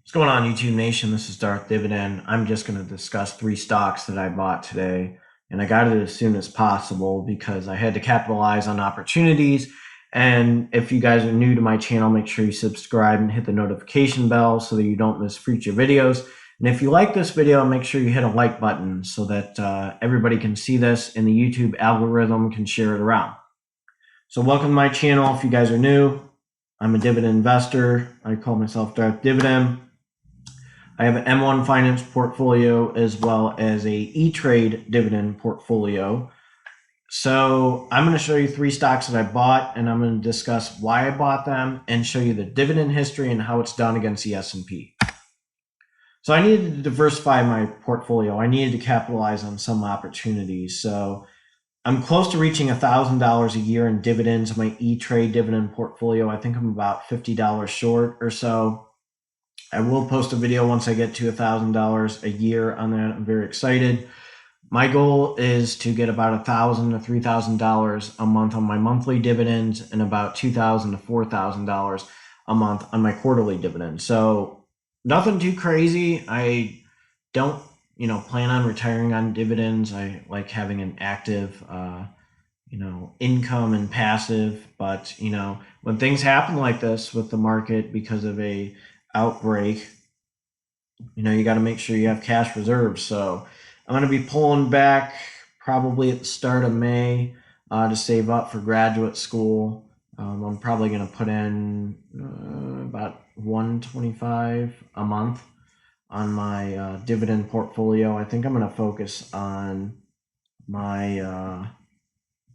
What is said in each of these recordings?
What's going on, YouTube Nation? This is Darth Dividend. I'm just going to discuss three stocks that I bought today, and I got it as soon as possible because I had to capitalize on opportunities. And if you guys are new to my channel, make sure you subscribe and hit the notification bell so that you don't miss future videos. And if you like this video, make sure you hit a like button so that everybody can see this and the YouTube algorithm can share it around. So welcome to my channel. If you guys are new, I'm a dividend investor. I call myself Darth Dividend. I have an M1 Finance portfolio as well as a E-Trade dividend portfolio. So I'm going to show you three stocks that I bought, and I'm going to discuss why I bought them and show you the dividend history and how it's done against the S&P. So I needed to diversify my portfolio. I needed to capitalize on some opportunities. So I'm close to reaching $1,000 a year in dividends in my E-Trade dividend portfolio. I think I'm about $50 short or so. I will post a video once I get to $1,000 a year on that. I'm very excited. My goal is to get about $1,000 to $3,000 a month on my monthly dividends and about $2,000 to $4,000 a month on my quarterly dividends. So nothing too crazy. I don't, plan on retiring on dividends. I like having an active, income and passive. But, when things happen like this with the market because of a outbreak, you got to make sure you have cash reserves. So I'm going to be pulling back probably at the start of May to save up for graduate school. I'm probably going to put in about $125 a month on my dividend portfolio. I think I'm going to focus on my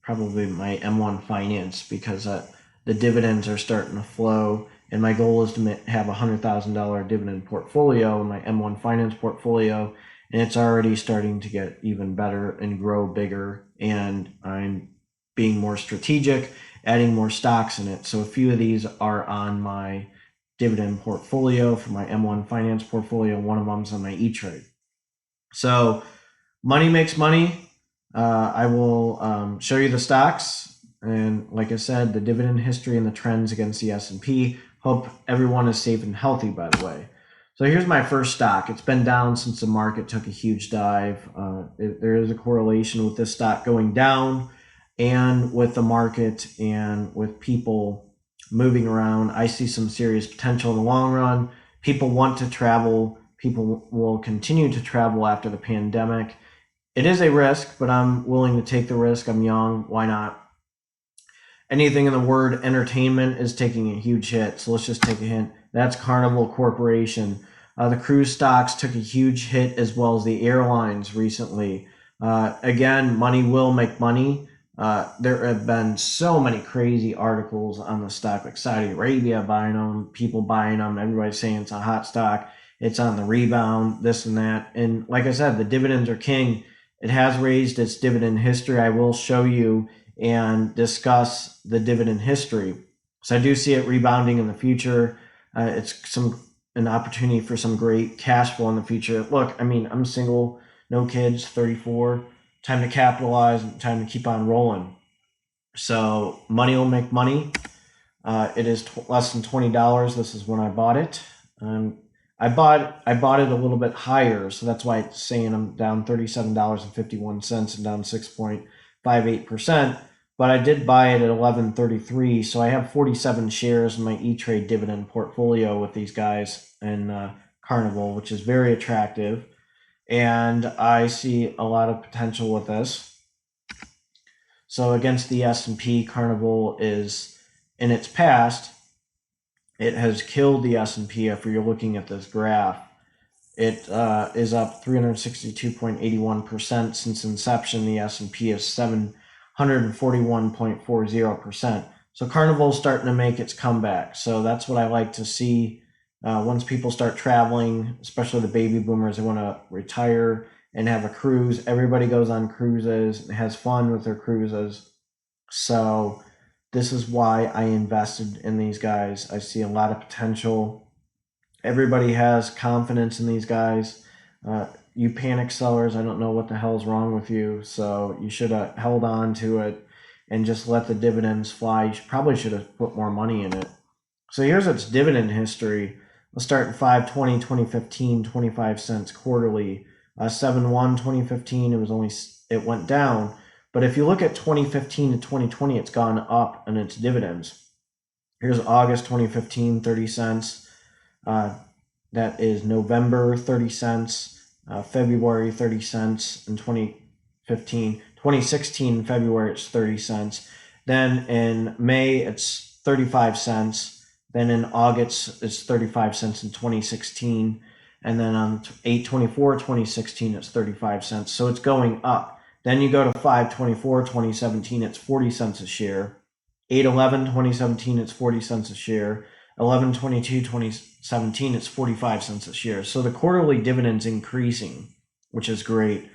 probably my M1 Finance because the dividends are starting to flow. And my goal is to have a $100,000 dividend portfolio in my M1 Finance portfolio. And it's already starting to get even better and grow bigger. And I'm being more strategic, adding more stocks in it. So a few of these are on my dividend portfolio for my M1 Finance portfolio. One of them's on my E-Trade. So money makes money. I will show you the stocks. And like I said, the dividend history and the trends against the S&P. Hope everyone is safe and healthy, by the way. So here's my first stock. It's been down since the market took a huge dive. There is a correlation with this stock going down and with the market and with people moving around. I see some serious potential in the long run. People want to travel. People will continue to travel after the pandemic. It is a risk, but I'm willing to take the risk. I'm young. Why not? Anything in the word entertainment is taking a huge hit. So let's just take a hint. That's Carnival Corporation. The cruise stocks took a huge hit as well as the airlines recently. Again, money will make money. There have been so many crazy articles on the stock, like Saudi Arabia buying them, people buying them. Everybody's saying it's a hot stock. It's on the rebound, this and that. And like I said, the dividends are king. It has raised its dividend history. I will show you and discuss the dividend history. So I do see it rebounding in the future. It's an opportunity for some great cash flow in the future. Look, I mean, I'm single, no kids, 34. Time to capitalize, time to keep on rolling. So money will make money. It is less than $20. This is when I bought it. I bought it a little bit higher, so that's why it's saying I'm down $37.51 and down 6.58%. But I did buy it at $11.33, so I have 47 shares in my E-Trade dividend portfolio with these guys in Carnival, which is very attractive, and I see a lot of potential with this. So against the S&P, Carnival is, in its past, it has killed the S&P. If you're looking at this graph, it is up 362.81% since inception. The S&P is 741.40%. So Carnival's starting to make its comeback. So that's what I like to see. Once people start traveling, especially the baby boomers, they want to retire and have a cruise. Everybody goes on cruises and has fun with their cruises. So this is why I invested in these guys. I see a lot of potential. Everybody has confidence in these guys. You panic sellers, I don't know what the hell's wrong with you. So you should have held on to it and just let the dividends fly. You probably should have put more money in it. So here's its dividend history. Let's start at 5/20, 2015, 25 cents quarterly. 7/1, 2015, it went down. But if you look at 2015 to 2020, it's gone up in its dividends. Here's August 2015, 30 cents. That is November, 30 cents. February, 30 cents in 2015. 2016, February, it's 30 cents. Then in May, it's 35 cents. Then in August, it's 35 cents in 2016. And then on 8/24, 2016, it's 35 cents. So it's going up. Then you go to 5/24, 2017, it's 40 cents a share. 8/11, 2017, it's 40 cents a share. 11/22, 2017, it's 45 cents a share. So the quarterly dividend's increasing, which is great.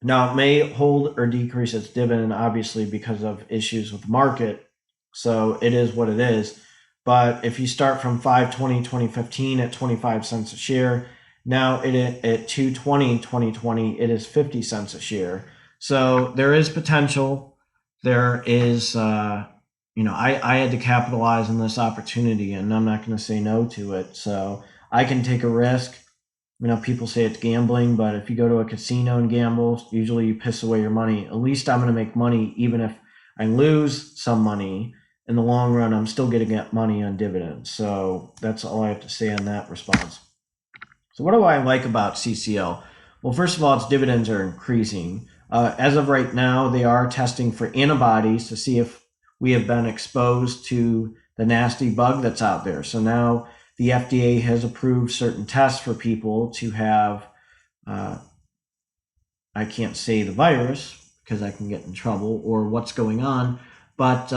Now, it may hold or decrease its dividend, obviously, because of issues with the market. So it is what it is. But if you start from 5/20, 2015 at 25 cents a share, now at 2/20, 2020, it is 50 cents a share. So there is potential. There is, I had to capitalize on this opportunity, and I'm not going to say no to it. So I can take a risk. People say it's gambling, but if you go to a casino and gamble, usually you piss away your money. At least I'm going to make money, even if I lose some money. In the long run, I'm still going to get money on dividends. So that's all I have to say on that response. So what do I like about CCL? Well, first of all, its dividends are increasing. As of right now, they are testing for antibodies to see if we have been exposed to the nasty bug that's out there. So now the FDA has approved certain tests for people to have, I can't say the virus because I can get in trouble or what's going on, but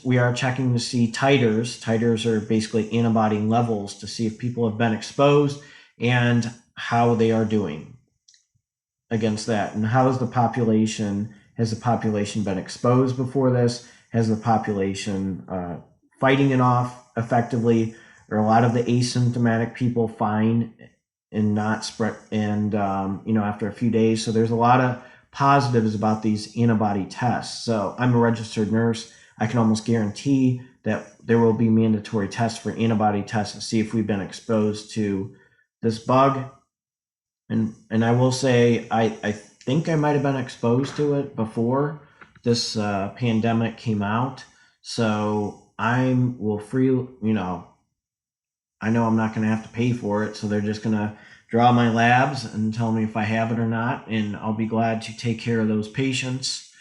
we are checking to see titers. Titers are basically antibody levels to see if people have been exposed and how they are doing against that. And has the population been exposed before this? Has the population fighting it off effectively? Or a lot of the asymptomatic people fine and not spread, and after a few days. So there's a lot of positives about these antibody tests. So I'm a registered nurse. I can almost guarantee that there will be mandatory tests for antibody tests to see if we've been exposed to this bug. And I will say, I think I might have been exposed to it before this pandemic came out. So I know I'm not going to have to pay for it. So they're just going to draw my labs and tell me if I have it or not. And I'll be glad to take care of those patients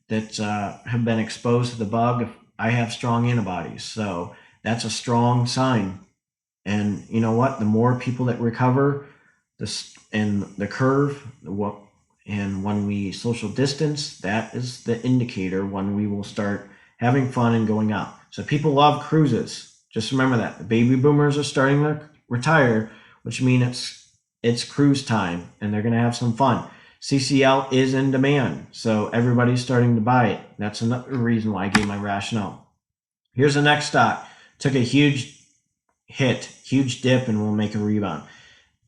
that have been exposed to the bug if I have strong antibodies. So that's a strong sign. And you know what? The more people that recover, and the curve, and when we social distance, that is the indicator when we will start having fun and going out. So people love cruises. Just remember that the baby boomers are starting to retire, which means it's cruise time and they're going to have some fun. CCL is in demand, so everybody's starting to buy it. That's another reason why I gave my rationale. Here's the next stock. Took a huge dip, and will make a rebound.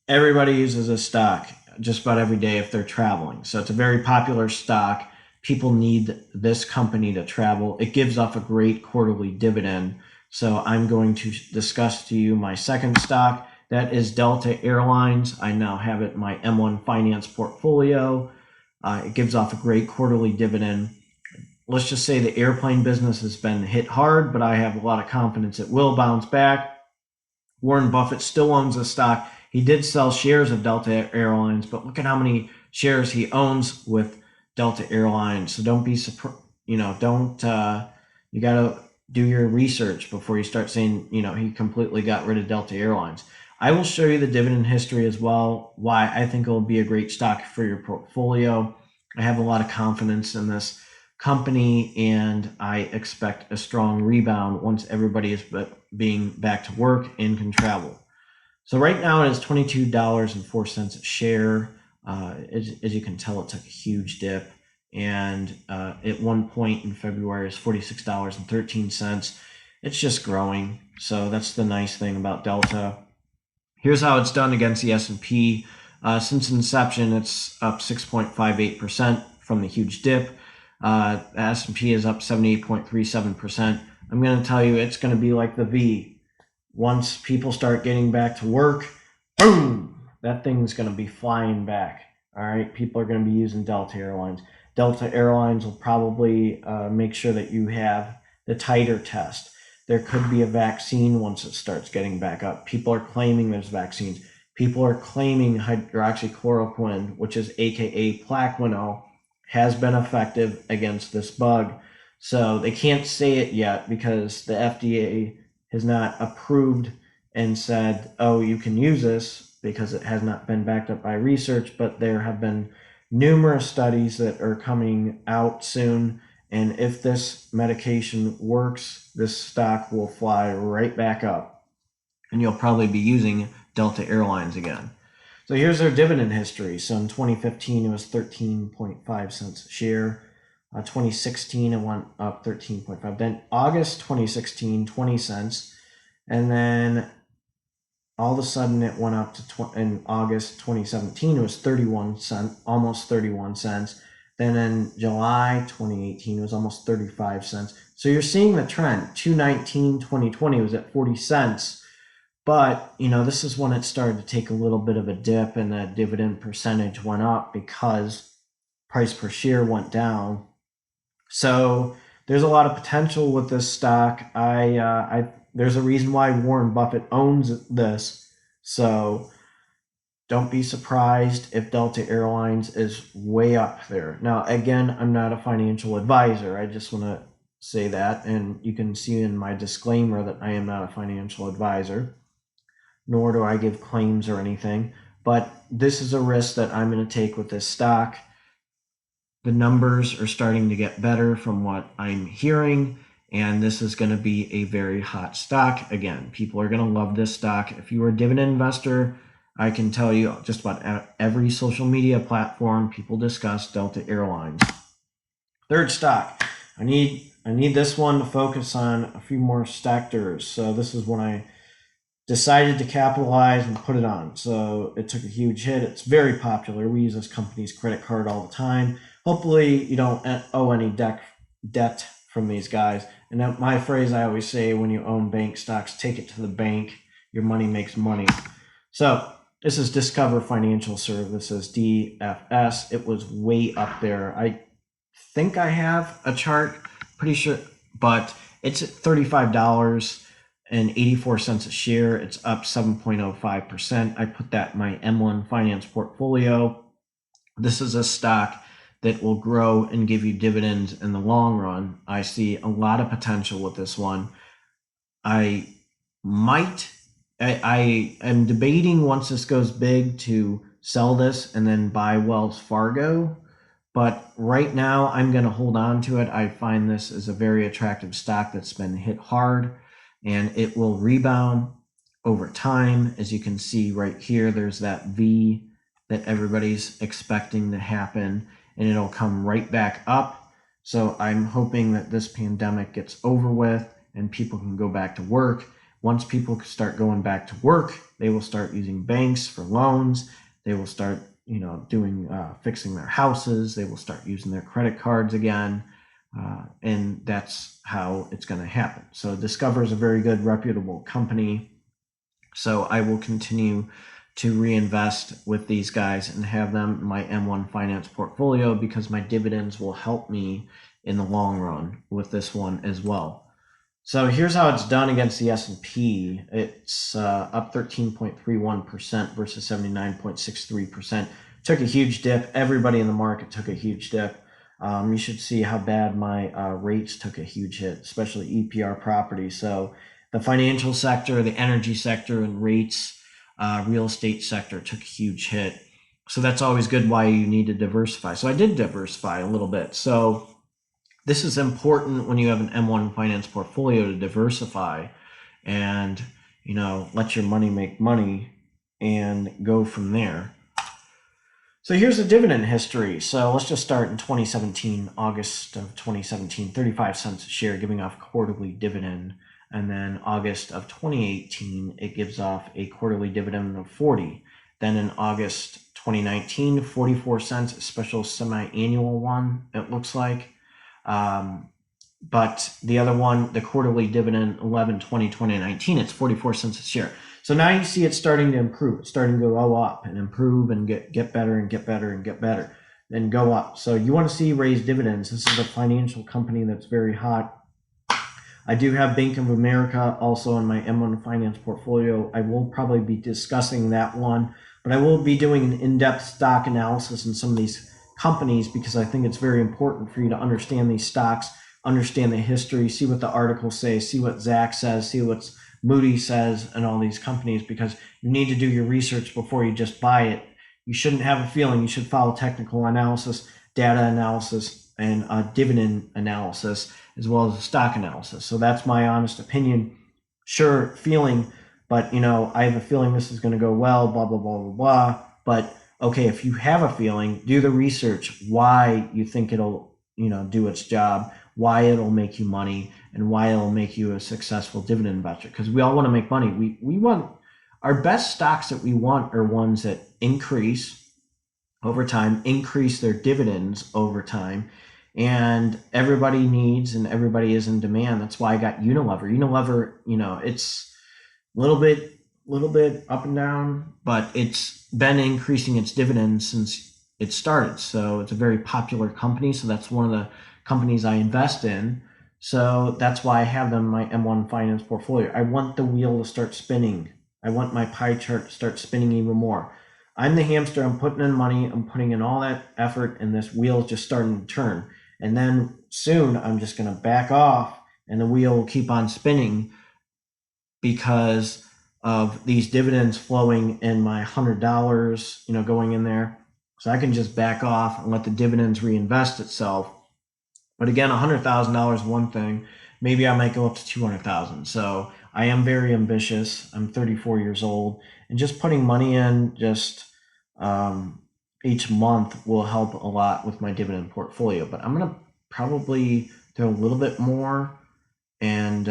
Everybody uses this stock just about every day if they're traveling. So it's a very popular stock. People need this company to travel. It gives off a great quarterly dividend. So I'm going to discuss to you my second stock. That is Delta Airlines. I now have it in my M1 Finance portfolio. It gives off a great quarterly dividend. Let's just say the airplane business has been hit hard, but I have a lot of confidence it will bounce back. Warren Buffett still owns the stock. He did sell shares of Delta Airlines, but look at how many shares he owns with Delta Airlines. So don't be surprised. You got to do your research before you start saying, he completely got rid of Delta Airlines. I will show you the dividend history as well, why I think it will be a great stock for your portfolio. I have a lot of confidence in this company, and I expect a strong rebound once everybody is being back to work and can travel. So right now it is $22.04 a share. As you can tell, it took a huge dip. And at one point in February, it's $46.13. It's just growing. So that's the nice thing about Delta. Here's how it's done against the S&P. Since inception, it's up 6.58% from the huge dip. The S&P is up 78.37%. I'm going to tell you it's going to be like the V. once people start getting back to work, boom, that thing's going to be flying back. All right, people are going to be using Delta Airlines. Delta Airlines will probably make sure that you have the titer test. There could be a vaccine once it starts getting back up. People are claiming there's vaccines. People are claiming hydroxychloroquine, which is AKA Plaquenil, has been effective against this bug. So they can't say it yet because the FDA has not approved and said, oh, you can use this because it has not been backed up by research, but there have been numerous studies that are coming out soon. And if this medication works, this stock will fly right back up. And you'll probably be using Delta Airlines again. So here's their dividend history. So in 2015, it was 13.5 cents a share. 2016, it went up 13.5. Then August 2016, 20 cents. And then all of a sudden it went up to in August 2017, it was 31 cents, almost 31 cents. Then in July 2018, it was almost 35 cents. So you're seeing the trend. 2/19, 2020 was at 40 cents. But, this is when it started to take a little bit of a dip and the dividend percentage went up because price per share went down. So there's a lot of potential with this stock. There's a reason why Warren Buffett owns this. So don't be surprised if Delta Airlines is way up there. Now, again, I'm not a financial advisor. I just want to say that. And you can see in my disclaimer that I am not a financial advisor, nor do I give claims or anything. But this is a risk that I'm going to take with this stock. The numbers are starting to get better from what I'm hearing, and this is going to be a very hot stock. Again, people are going to love this stock. If you are a dividend investor, I can tell you just about every social media platform, people discuss Delta Airlines. Third stock, I need this one to focus on a few more sectors. So this is when I decided to capitalize and put it on. So it took a huge hit. It's very popular. We use this company's credit card all the time. Hopefully you don't owe any debt from these guys. And that, my phrase I always say when you own bank stocks, take it to the bank. Your money makes money. So this is Discover Financial Services, DFS. It was way up there. I think I have a chart, pretty sure, but it's at $35.84 a share. It's up 7.05%. I put that in my M1 Finance portfolio. This is a stock that will grow and give you dividends in the long run. I see a lot of potential with this one. I am debating once this goes big to sell this and then buy Wells Fargo. But right now I'm going to hold on to it. I find this is a very attractive stock that's been hit hard, and it will rebound over time. As you can see right here, there's that V that everybody's expecting to happen, and it'll come right back up. So I'm hoping that this pandemic gets over with and people can go back to work. Once people start going back to work, they will start using banks for loans. They will start, doing fixing their houses. They will start using their credit cards again. And that's how it's going to happen. So Discover is a very good, reputable company. So I will continue to reinvest with these guys and have them in my M1 Finance portfolio because my dividends will help me in the long run with this one as well. So here's how it's done against the S&P. It's up 13.31% versus 79.63%. Took a huge dip. Everybody in the market took a huge dip. You should see how bad my rates took a huge hit, especially EPR property. So the financial sector, the energy sector, and rates, real estate sector took a huge hit. So that's always good why you need to diversify. So I did diversify a little bit. So this is important when you have an M1 Finance portfolio to diversify and, let your money make money and go from there. So here's the dividend history. So let's just start in 2017, August of 2017, 35 cents a share, giving off quarterly dividend. And then August of 2018, it gives off a quarterly dividend of 40. Then in August 2019, 44 cents, a special semi-annual one, it looks like. but the other one, the quarterly dividend 11/20/2019, it's 44 cents a share. So now you see it's starting to improve. It's starting to go up and improve and get better and get better and get better and go up. So you want to see raised dividends. This is a financial company that's very hot. I do have Bank of America also in my M1 Finance portfolio. I will probably be discussing that one, but I will be doing an in-depth stock analysis in some of these companies because I think it's very important for you to understand these stocks, understand the history, see what the articles say, see what Zach says, see what Moody says, and all these companies, because you need to do your research before you just buy it. You shouldn't have a feeling. You should follow technical analysis, data analysis, and dividend analysis, as well as a stock analysis. So that's my honest opinion. Sure, feeling, but I have a feeling this is going to go well, blah, blah, blah, blah, blah. But okay, if you have a feeling, do the research, why you think it'll, do its job, why it'll make you money, and why it'll make you a successful dividend investor. Because we all want to make money. We want our best stocks that we want are ones that increase over time, increase their dividends over time, and everybody needs and everybody is in demand. That's why I got Unilever. Unilever, it's a little bit up and down, but it's been increasing its dividends since it started. So it's a very popular company. So that's one of the companies I invest in. So that's why I have them in my M1 Finance portfolio. I want the wheel to start spinning. I want my pie chart to start spinning even more. I'm the hamster. I'm putting in money. I'm putting in all that effort, and this wheel is just starting to turn. And then soon I'm just going to back off, and the wheel will keep on spinning because of these dividends flowing in my $100, going in there. So I can just back off and let the dividends reinvest itself. But again, $100,000 is one thing. Maybe I might go up to 200,000. So I am very ambitious. I'm 34 years old, and just putting money in each month will help a lot with my dividend portfolio. But I'm gonna probably do a little bit more and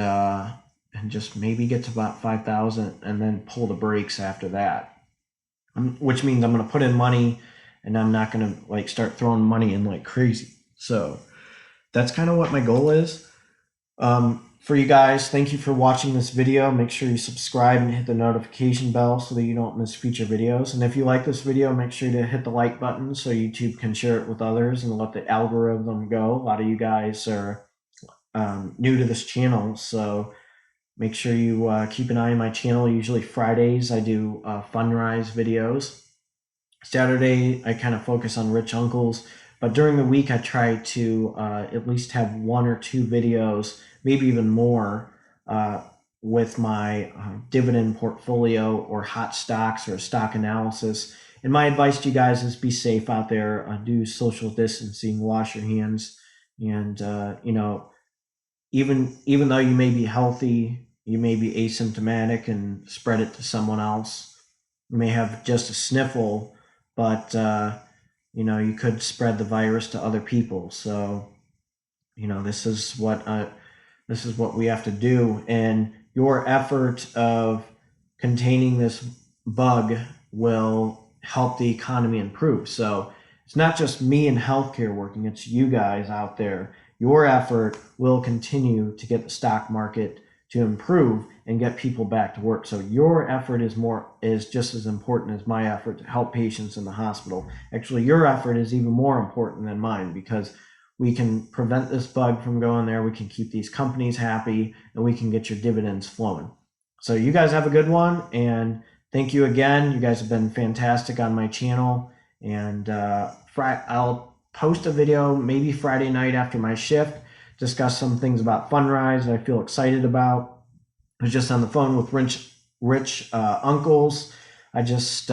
just maybe get to about 5,000 and then pull the brakes after that. Which means I'm gonna put in money and I'm not gonna start throwing money in like crazy. So that's kind of what my goal is. For you guys, thank you for watching this video. Make sure you subscribe and hit the notification bell so that you don't miss future videos. And if you like this video, make sure to hit the like button so YouTube can share it with others and let the algorithm go. A lot of you guys are new to this channel, so make sure you keep an eye on my channel. Usually Fridays I do Fundrise videos. Saturday I kind of focus on rich uncles. But during the week, I try to at least have 1 or 2 videos, maybe even more, with my dividend portfolio or hot stocks or stock analysis. And my advice to you guys is be safe out there, do social distancing, wash your hands, and even though you may be healthy, you may be asymptomatic and spread it to someone else. You may have just a sniffle, but you could spread the virus to other people. So, this is what we have to do. And your effort of containing this bug will help the economy improve. So it's not just me in healthcare working, it's you guys out there. Your effort will continue to get the stock market to improve and get people back to work. So your effort is just as important as my effort to help patients in the hospital. Actually, your effort is even more important than mine, because we can prevent this bug from going there. We can keep these companies happy, and we can get your dividends flowing. So you guys have a good one, and thank you again. You guys have been fantastic on my channel, and I'll post a video maybe Friday night after my shift, discuss some things about Fundrise that I feel excited about. I was just on the phone with rich uncles. I just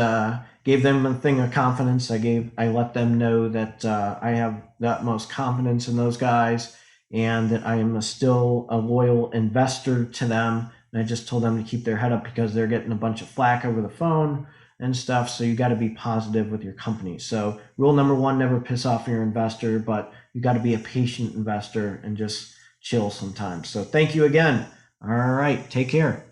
gave them a thing of confidence. I let them know that I have the utmost confidence in those guys, and that I am still a loyal investor to them. And I just told them to keep their head up because they're getting a bunch of flack over the phone and stuff. So you got to be positive with your company. So rule number 1, never piss off your investor, but you got to be a patient investor and just chill sometimes. So thank you again. All right, take care.